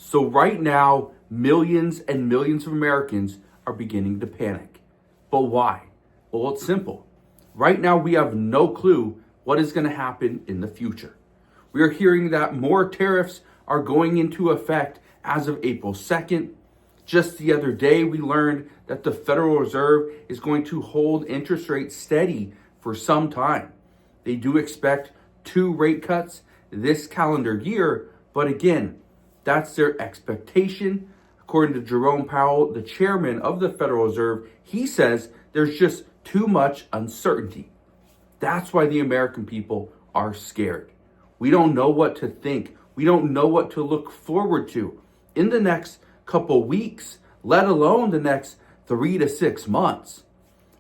So right now, millions and millions of Americans are beginning to panic. But why? Well, it's simple. Right now, we have no clue what is going to happen in the future. We are hearing that more tariffs are going into effect as of April 2nd. Just the other day, we learned that the Federal Reserve is going to hold interest rates steady for some time. They do expect 2 rate cuts this calendar year, but again, that's their expectation. According to Jerome Powell, the chairman of the Federal Reserve, he says there's just too much uncertainty. That's why the American people are scared. We don't know what to think. We don't know what to look forward to in the next couple weeks, let alone the next 3 to 6 months.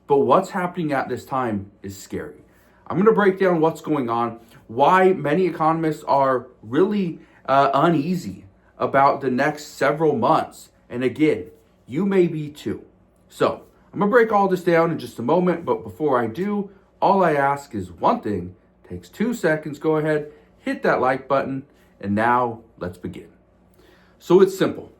But what's happening at this time is scary. I'm going to break down what's going on, why many economists are really uneasy about the next several months. And again, you may be too. So I'm going to break all this down in just a moment. But before I do, all I ask is one thing. It takes 2 seconds. Go ahead, hit that like button. And now let's begin. So it's simple.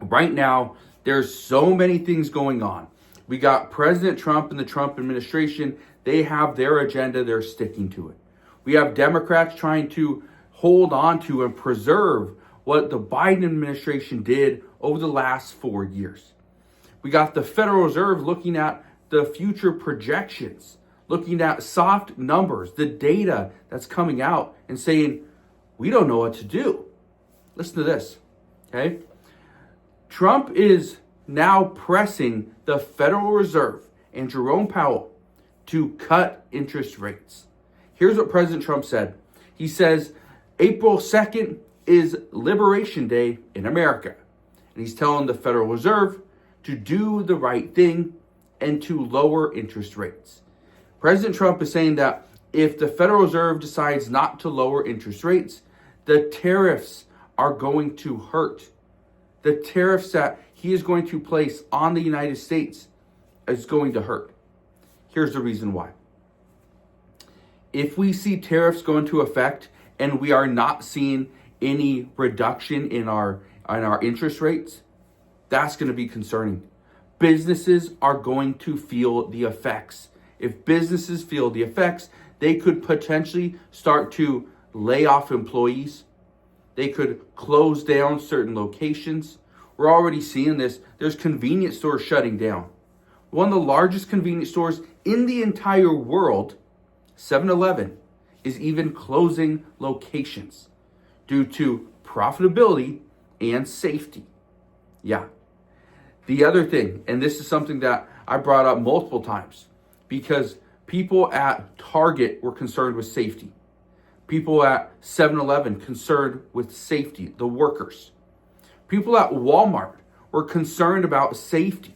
Right now, there's so many things going on. We got President Trump and the Trump administration. They have their agenda. They're sticking to it. We have Democrats trying to hold on to and preserve what the Biden administration did over the last 4 years. We got the Federal Reserve looking at the future projections, looking at soft numbers, the data that's coming out and saying, we don't know what to do. Listen to this, okay? Trump is now pressing the Federal Reserve and Jerome Powell to cut interest rates. Here's what President Trump said. He says, April 2nd is Liberation Day in America. And he's telling the Federal Reserve to do the right thing and to lower interest rates. President Trump is saying that if the Federal Reserve decides not to lower interest rates, the tariffs are going to hurt. The tariffs that he is going to place on the United States is going to hurt. Here's the reason why. If we see tariffs go into effect and we are not seeing any reduction in our interest rates, that's going to be concerning. Businesses are going to feel the effects. If businesses feel the effects, they could potentially start to lay off employees. They could close down certain locations. We're already seeing this. There's convenience stores shutting down. One of the largest convenience stores in the entire world, 7-Eleven, is even closing locations due to profitability and safety. Yeah. The other thing, and this is something that I brought up multiple times, because people at Target were concerned with safety. People at 7-Eleven concerned with safety, the workers. People at Walmart were concerned about safety.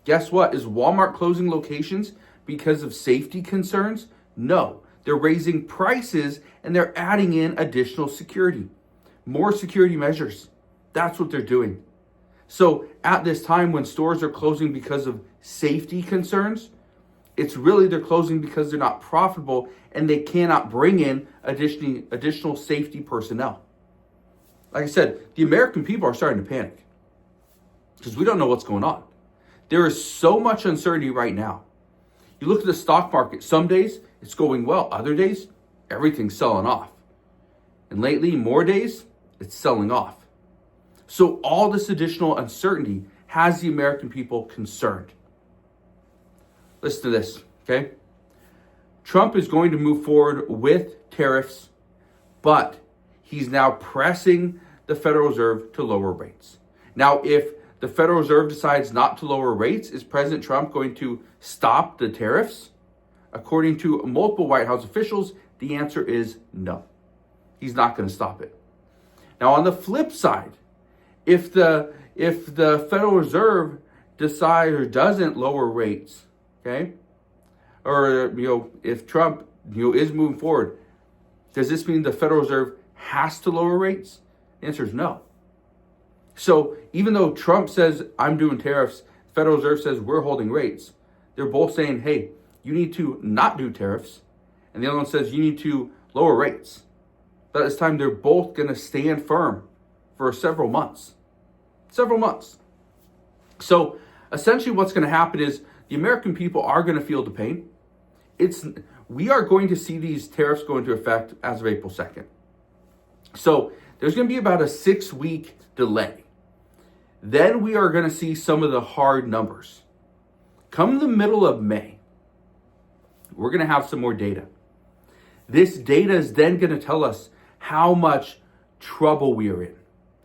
Guess what? Is Walmart closing locations because of safety concerns? No. They're raising prices and they're adding in additional security. More security measures. That's what they're doing. So at this time when stores are closing because of safety concerns, it's really they're closing because they're not profitable and they cannot bring in additional safety personnel. Like I said, the American people are starting to panic because we don't know what's going on. There is so much uncertainty right now. You look at the stock market, some days it's going well, other days everything's selling off. And lately, more days, it's selling off. So all this additional uncertainty has the American people concerned. Listen to this, okay? Trump is going to move forward with tariffs, but he's now pressing the Federal Reserve to lower rates. Now, if the Federal Reserve decides not to lower rates, is President Trump going to stop the tariffs? According to multiple White House officials, the answer is no. He's not going to stop it. Now, on the flip side, if the Federal Reserve decides or doesn't lower rates, okay, or if Trump is moving forward, does this mean the Federal Reserve has to lower rates? The answer is no. So even though Trump says I'm doing tariffs, Federal Reserve says we're holding rates, they're both saying, hey, you need to not do tariffs, and the other one says you need to lower rates. But at this time, they're both going to stand firm for several months. Several months. So essentially what's going to happen is the American people are going to feel the pain. We are going to see these tariffs go into effect as of April 2nd. So there's going to be about a 6-week delay. Then we are going to see some of the hard numbers. Come the middle of May, we're going to have some more data. This data is then going to tell us how much trouble we are in,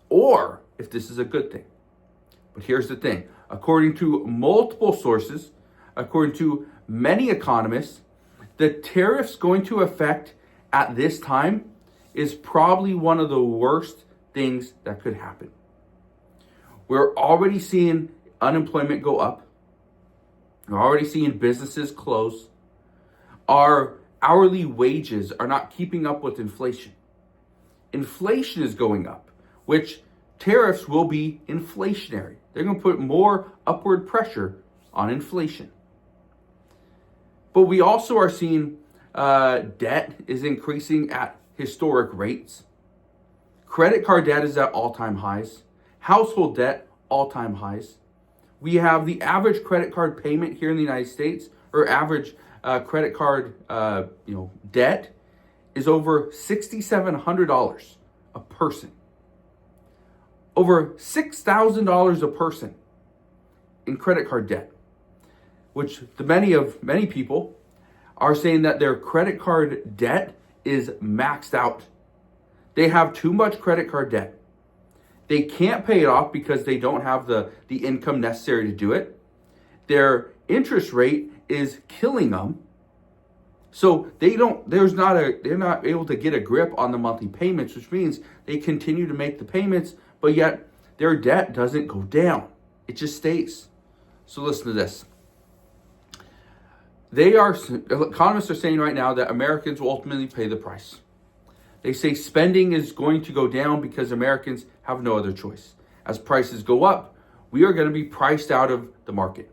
or if this is a good thing. But here's the thing. According to multiple sources, according to many economists, the tariffs going to affect at this time is probably one of the worst things that could happen. We're already seeing unemployment go up. We're already seeing businesses close. Our hourly wages are not keeping up with inflation. Inflation is going up, which tariffs will be inflationary. They're going to put more upward pressure on inflation. But we also are seeing debt is increasing at historic rates. Credit card debt is at all-time highs. Household debt, all-time highs. We have the average credit card payment here in the United States, or average credit card debt, is over $6,700 a person. Over $6,000 a person in credit card debt, which many people are saying that their credit card debt is maxed out. They have too much credit card debt. They can't pay it off because they don't have the income necessary to do it. Their interest rate is killing them. So they're not able to get a grip on the monthly payments, which means they continue to make the payments, but yet their debt doesn't go down. It just stays. So listen to this. Economists are saying right now that Americans will ultimately pay the price. They say spending is going to go down because Americans have no other choice. As prices go up, we are going to be priced out of the market.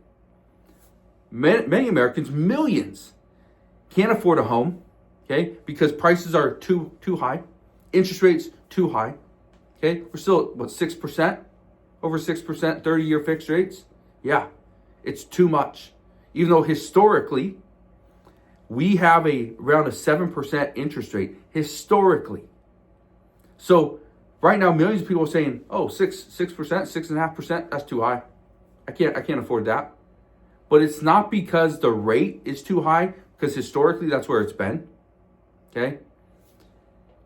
Many Americans, millions, can't afford a home, okay, because prices are too high, interest rates too high, okay. We're still at 6%, over 6%, 30-year fixed rates. Yeah, it's too much. Even though historically, we have around a 7% interest rate, historically. So right now, millions of people are saying, oh, 6%, 6.5%, that's too high. I can't afford that. But it's not because the rate is too high, because historically that's where it's been, okay?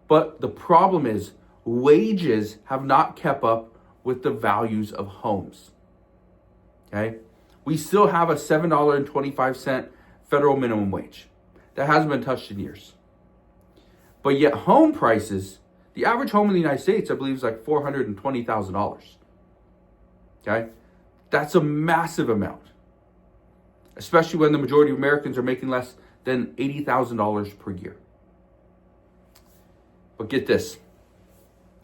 But the problem is wages have not kept up with the values of homes, okay? We still have a $7.25 federal minimum wage. That hasn't been touched in years. But yet home prices, the average home in the United States, I believe, is like $420,000, okay? That's a massive amount, especially when the majority of Americans are making less than $80,000 per year. But get this.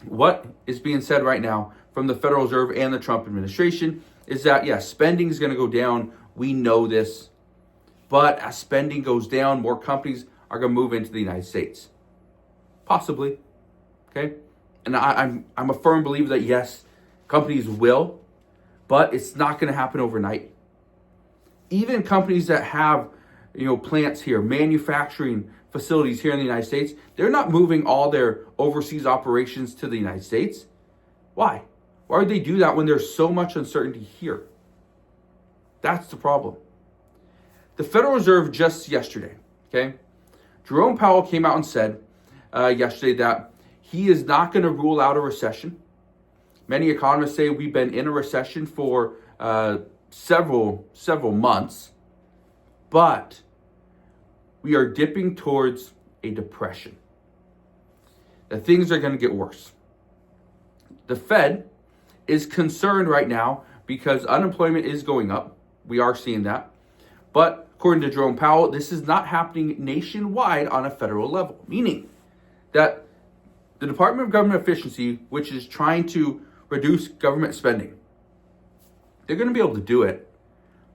What is being said right now from the Federal Reserve and the Trump administration is that, yes, spending is going to go down. We know this. But as spending goes down, more companies are going to move into the United States. Possibly. Okay? And I'm a firm believer that, yes, companies will, but it's not going to happen overnight. Even companies that have, plants here, manufacturing facilities here in the United States, they're not moving all their overseas operations to the United States. Why? Why would they do that when there's so much uncertainty here? That's the problem. The Federal Reserve just yesterday, okay? Jerome Powell came out and said yesterday that he is not going to rule out a recession. Many economists say we've been in a recession for several months, but we are dipping towards a depression. That things are going to get worse. The Fed is concerned right now because unemployment is going up. We are seeing that. But according to Jerome Powell, this is not happening nationwide on a federal level, meaning that the Department of Government Efficiency, which is trying to reduce government spending, they're going to be able to do it,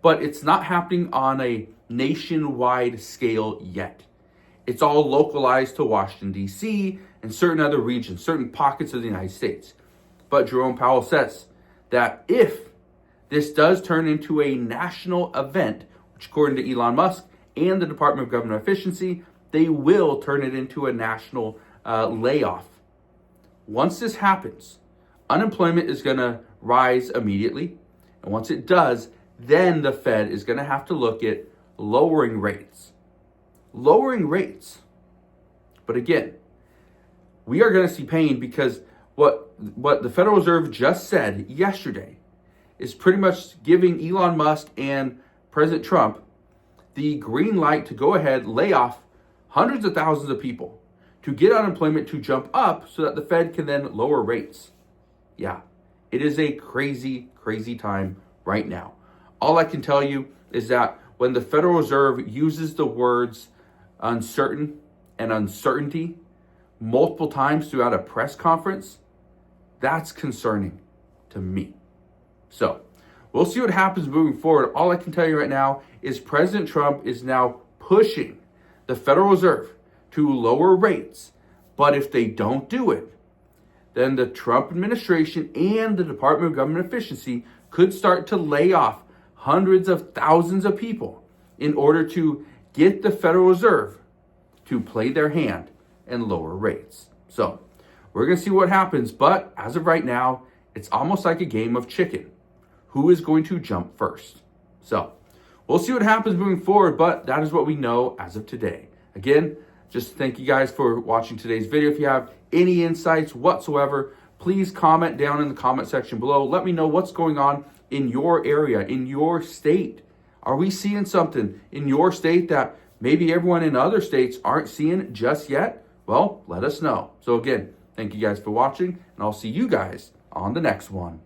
but it's not happening on a nationwide scale yet. It's all localized to Washington, D.C. and certain other regions, certain pockets of the United States. But Jerome Powell says that if this does turn into a national event, which according to Elon Musk and the Department of Government Efficiency, they will turn it into a national layoff. Once this happens, unemployment is going to rise immediately. And once it does, then the Fed is going to have to look at lowering rates. Lowering rates. But again, we are going to see pain because what the Federal Reserve just said yesterday is pretty much giving Elon Musk and President Trump the green light to go ahead, lay off hundreds of thousands of people to get unemployment to jump up so that the Fed can then lower rates. Yeah, it is a crazy, crazy time right now. All I can tell you is that when the Federal Reserve uses the words uncertain and uncertainty multiple times throughout a press conference, that's concerning to me. So we'll see what happens moving forward. All I can tell you right now is President Trump is now pushing the Federal Reserve to lower rates. But if they don't do it, then the Trump administration and the Department of Government Efficiency could start to lay off hundreds of thousands of people in order to get the Federal Reserve to play their hand and lower rates. So we're going to see what happens. But as of right now, it's almost like a game of chicken. Who is going to jump first? So we'll see what happens moving forward, but that is what we know as of today. Again, just thank you guys for watching today's video. If you have any insights whatsoever, please comment down in the comment section below. Let me know what's going on in your area, in your state. Are we seeing something in your state that maybe everyone in other states aren't seeing just yet? Well, let us know. So again, thank you guys for watching, and I'll see you guys on the next one.